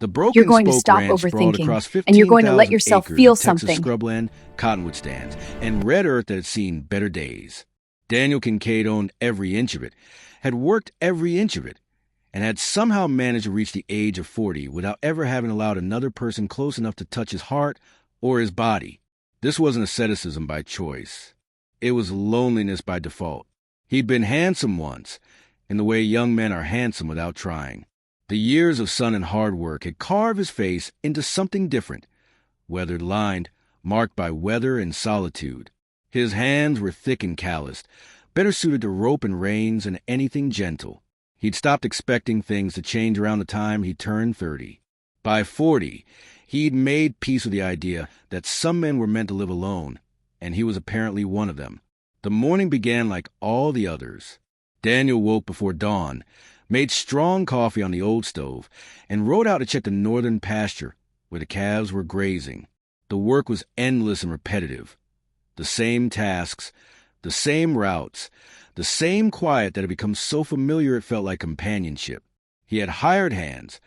The You're Broken going to Spoke stop Ranch sprawled across overthinking, and you're going to let 15,000 yourself acres feel of Texas something. scrubland, cottonwood stands, and red earth that had seen better days. Daniel Kincaid owned every inch of it, had worked every inch of it, and had somehow managed to reach the age of 40 without ever having allowed another person close enough to touch his heart or his body. This wasn't asceticism by choice. It was loneliness by default. He'd been handsome once, in the way young men are handsome without trying. The years of sun and hard work had carved his face into something different, weathered-lined, marked by weather and solitude. His hands were thick and calloused, better suited to rope and reins than anything gentle. He'd stopped expecting things to change around the time he turned 30. By 40, he'd made peace with the idea that some men were meant to live alone, and he was apparently one of them. The morning began like all the others. Daniel woke before dawn, made strong coffee on the old stove, and rode out to check the northern pasture where the calves were grazing. The work was endless and repetitive. The same tasks, the same routes, the same quiet that had become so familiar it felt like companionship. He had hired hands,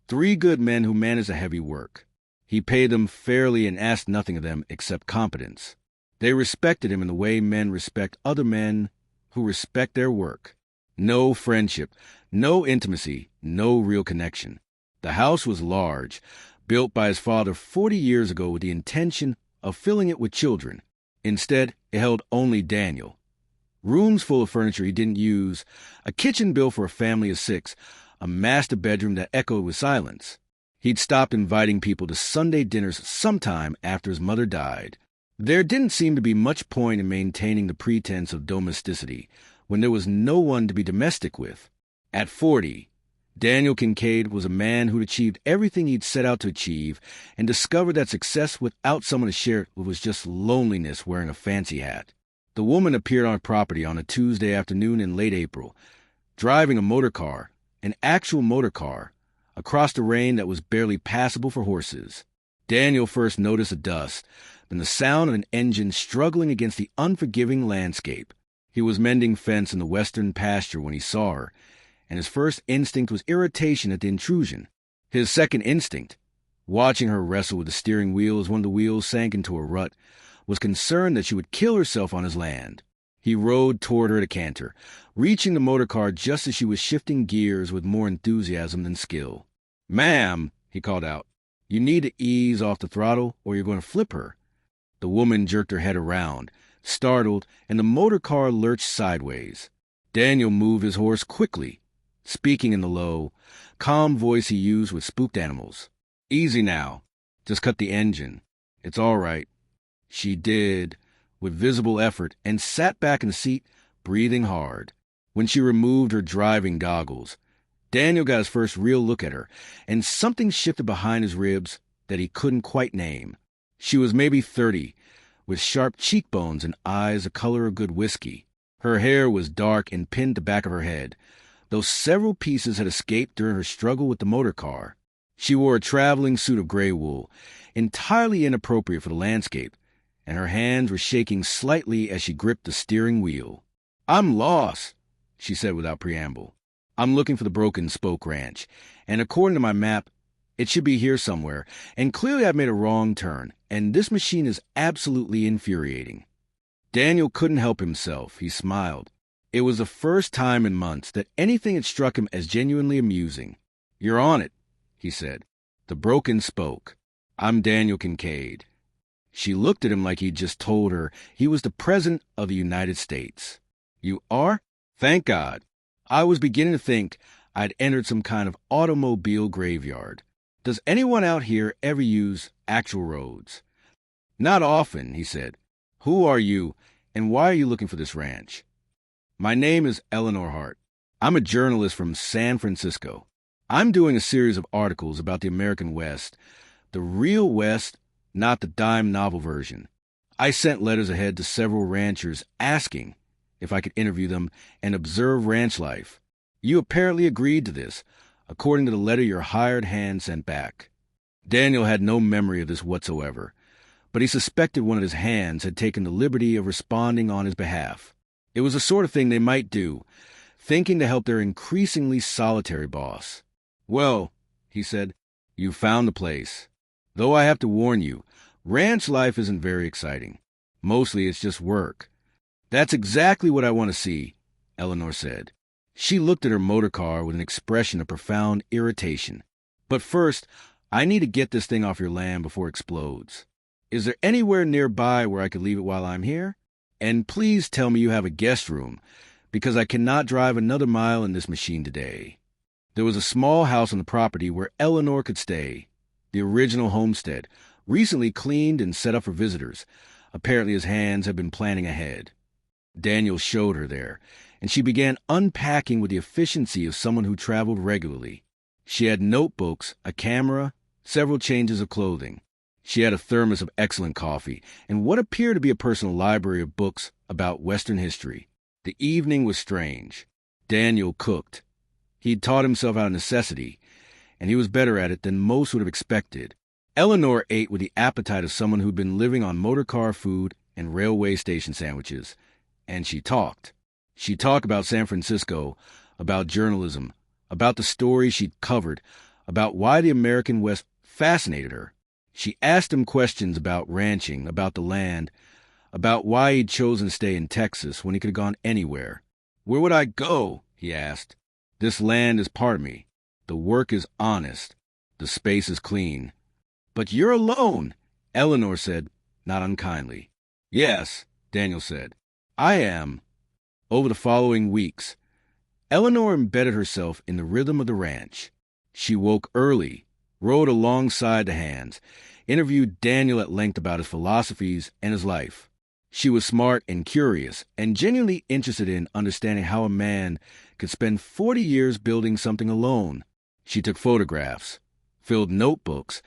3 good men who managed the heavy work. He paid them fairly and asked nothing of them except competence. They respected him in the way men respect other men who respect their work. No friendship, no intimacy, no real connection. The house was large, built by his father 40 years ago with the intention of filling it with children. Instead, it held only Daniel. Rooms full of furniture he didn't use, a kitchen built for a family of 6, a master bedroom that echoed with silence. He'd stopped inviting people to Sunday dinners sometime after his mother died. There didn't seem to be much point in maintaining the pretense of domesticity when there was no one to be domestic with. At 40, Daniel Kincaid was a man who'd achieved everything he'd set out to achieve and discovered that success without someone to share it with was just loneliness wearing a fancy hat. The woman appeared on property on a Tuesday afternoon in late April, driving a motorcar, an actual motorcar, across the rain that was barely passable for horses. Daniel first noticed the dust, then the sound of an engine struggling against the unforgiving landscape. He was mending fence in the western pasture when he saw her, and his first instinct was irritation at the intrusion. His second instinct, watching her wrestle with the steering wheel as one of the wheels sank into a rut, was concerned that she would kill herself on his land. He rode toward her at a canter, reaching the motorcar just as she was shifting gears with more enthusiasm than skill. "Ma'am," he called out, "you need to ease off the throttle or you're going to flip her." The woman jerked her head around, startled, and the motorcar lurched sideways. Daniel moved his horse quickly, speaking in the low, calm voice he used with spooked animals. "Easy now. Just cut the engine. It's all right." She did, with visible effort, and sat back in the seat, breathing hard. When she removed her driving goggles, Daniel got his first real look at her, and something shifted behind his ribs that he couldn't quite name. She was maybe 30, with sharp cheekbones and eyes the color of good whiskey. Her hair was dark and pinned to the back of her head, though several pieces had escaped during her struggle with the motor car. She wore a traveling suit of gray wool, entirely inappropriate for the landscape, and her hands were shaking slightly as she gripped the steering wheel. "I'm lost," she said without preamble. "I'm looking for the Broken Spoke Ranch, and according to my map, it should be here somewhere, and clearly I've made a wrong turn, and this machine is absolutely infuriating." Daniel couldn't help himself. He smiled. It was the first time in months that anything had struck him as genuinely amusing. "You're on it," he said. "The Broken Spoke. I'm Daniel Kincaid." She looked at him like he'd just told her he was the President of the United States. "You are? Thank God. I was beginning to think I'd entered some kind of automobile graveyard. Does anyone out here ever use actual roads?" "Not often," he said. "Who are you, and why are you looking for this ranch?" "My name is Eleanor Hart. I'm a journalist from San Francisco. I'm doing a series of articles about the American West, the real West, not the dime novel version. I sent letters ahead to several ranchers asking if I could interview them and observe ranch life. You apparently agreed to this, according to the letter your hired hand sent back." Daniel had no memory of this whatsoever, but he suspected one of his hands had taken the liberty of responding on his behalf. It was the sort of thing they might do, thinking to help their increasingly solitary boss. "Well," he said, You found the place. Though I have to warn you, ranch life isn't very exciting. Mostly it's just work. That's exactly what I want to see, Eleanor said. She looked at her motorcar with an expression of profound irritation. But first, I need to get this thing off your land before it explodes. Is there anywhere nearby where I could leave it while I'm here? And please tell me you have a guest room, because I cannot drive another mile in this machine today. There was a small house on the property where Eleanor could stay, the original homestead, recently cleaned and set up for visitors. Apparently his hands had been planning ahead. Daniel showed her there, and she began unpacking with the efficiency of someone who traveled regularly. She had notebooks, a camera, several changes of clothing. She had a thermos of excellent coffee, and what appeared to be a personal library of books about Western history. The evening was strange. Daniel cooked. He'd taught himself out of necessity, and he was better at it than most would have expected. Eleanor ate with the appetite of someone who'd been living on motorcar food and railway station sandwiches. And she talked. She talked about San Francisco, about journalism, about the stories she'd covered, about why the American West fascinated her. She asked him questions about ranching, about the land, about why he'd chosen to stay in Texas when he could have gone anywhere. Where would I go? He asked. This land is part of me. The work is honest. The space is clean. But you're alone, Eleanor said, not unkindly. Yes, Daniel said. I am. Over the following weeks, Eleanor embedded herself in the rhythm of the ranch. She woke early, rode alongside the hands, interviewed Daniel at length about his philosophies and his life. She was smart and curious and genuinely interested in understanding how a man could spend 40 years building something alone. She took photographs, filled notebooks,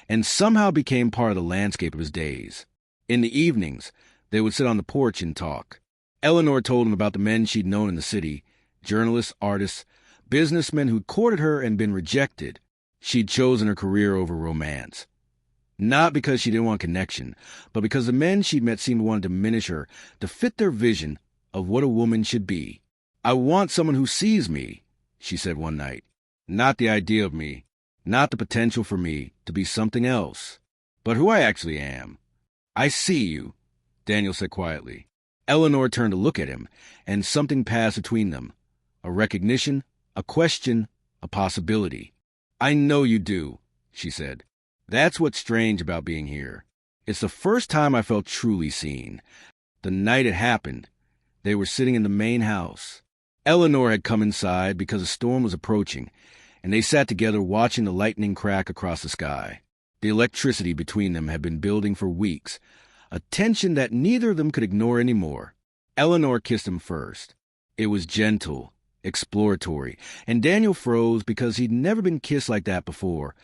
and somehow became part of the landscape of his days. In the evenings, they would sit on the porch and talk. Eleanor told him about the men she'd known in the city, journalists, artists, businessmen who'd courted her and been rejected. She'd chosen her career over romance. Not because she didn't want connection, but because the men she'd met seemed to want to diminish her to fit their vision of what a woman should be. I want someone who sees me, she said one night. Not the idea of me, not the potential for me to be something else, but who I actually am. I see you, Daniel said quietly. Eleanor turned to look at him, and something passed between them. A recognition, a question, a possibility. I know you do, she said. That's what's strange about being here. It's the first time I felt truly seen. The night it happened, they were sitting in the main house. Eleanor had come inside because a storm was approaching, and they sat together watching the lightning crack across the sky. The electricity between them had been building for weeks, a tension that neither of them could ignore anymore. Eleanor kissed him first. It was gentle, exploratory, and Daniel froze because he'd never been kissed like that before,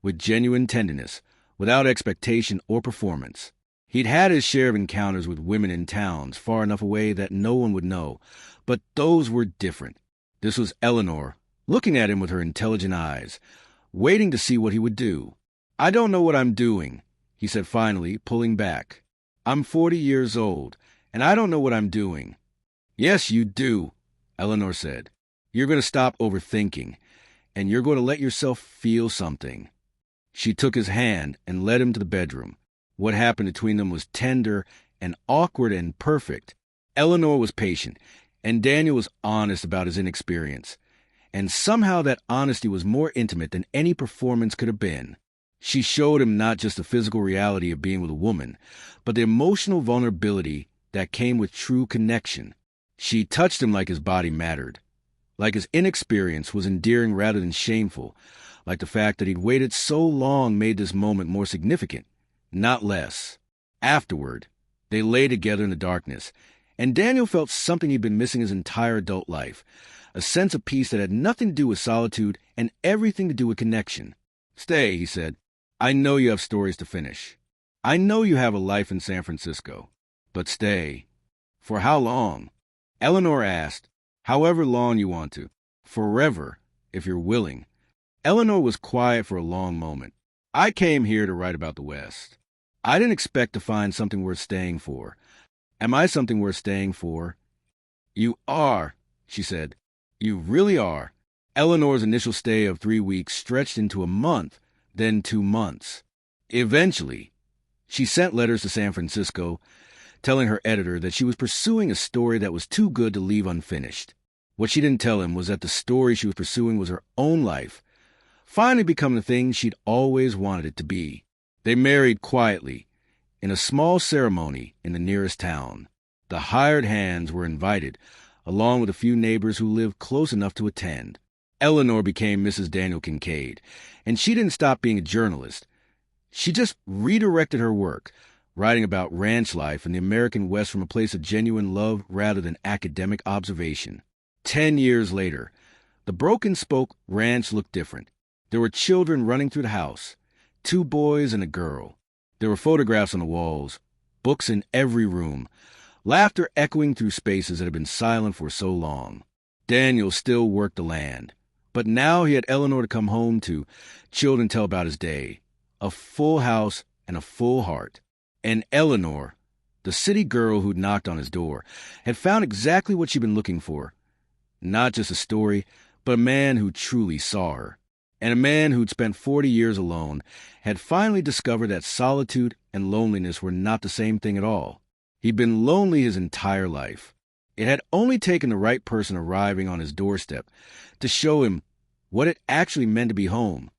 with genuine tenderness, without expectation or performance. He'd had his share of encounters with women in towns far enough away that no one would know, but those were different. This was Eleanor, looking at him with her intelligent eyes, waiting to see what he would do. I don't know what I'm doing, he said finally, pulling back. I'm 40 years old, and I don't know what I'm doing. Yes, you do, Eleanor said. You're going to stop overthinking, and you're going to let yourself feel something. She took his hand and led him to the bedroom. What happened between them was tender and awkward and perfect. Eleanor was patient, and Daniel was honest about his inexperience. And somehow that honesty was more intimate than any performance could have been. She showed him not just the physical reality of being with a woman, but the emotional vulnerability that came with true connection. She touched him like his body mattered, like his inexperience was endearing rather than shameful, like the fact that he'd waited so long made this moment more significant, not less. Afterward, they lay together in the darkness, and Daniel felt something he'd been missing his entire adult life, a sense of peace that had nothing to do with solitude and everything to do with connection. Stay, he said. I know you have stories to finish. I know you have a life in San Francisco. But stay. For how long? Eleanor asked. However long you want to. Forever, if you're willing. Eleanor was quiet for a long moment. I came here to write about the West. I didn't expect to find something worth staying for. Am I something worth staying for? You are, she said. You really are. Eleanor's initial stay of 3 weeks stretched into a month, then 2 months. Eventually, she sent letters to San Francisco telling her editor that she was pursuing a story that was too good to leave unfinished. What she didn't tell him was that the story she was pursuing was her own life, finally becoming the thing she'd always wanted it to be. They married quietly, in a small ceremony in the nearest town. The hired hands were invited, along with a few neighbors who lived close enough to attend. Eleanor became Mrs. Daniel Kincaid, and she didn't stop being a journalist. She just redirected her work, writing about ranch life in the American West from a place of genuine love rather than academic observation. 10 years later, the Broken Spoke ranch looked different. There were children running through the house, 2 boys and a girl. There were photographs on the walls, books in every room, laughter echoing through spaces that had been silent for so long. Daniel still worked the land, but now he had Eleanor to come home to, children tell about his day. A full house and a full heart. And Eleanor, the city girl who'd knocked on his door, had found exactly what she'd been looking for. Not just a story, but a man who truly saw her. And a man who'd spent 40 years alone had finally discovered that solitude and loneliness were not the same thing at all. He'd been lonely his entire life. It had only taken the right person arriving on his doorstep to show him what it actually meant to be home.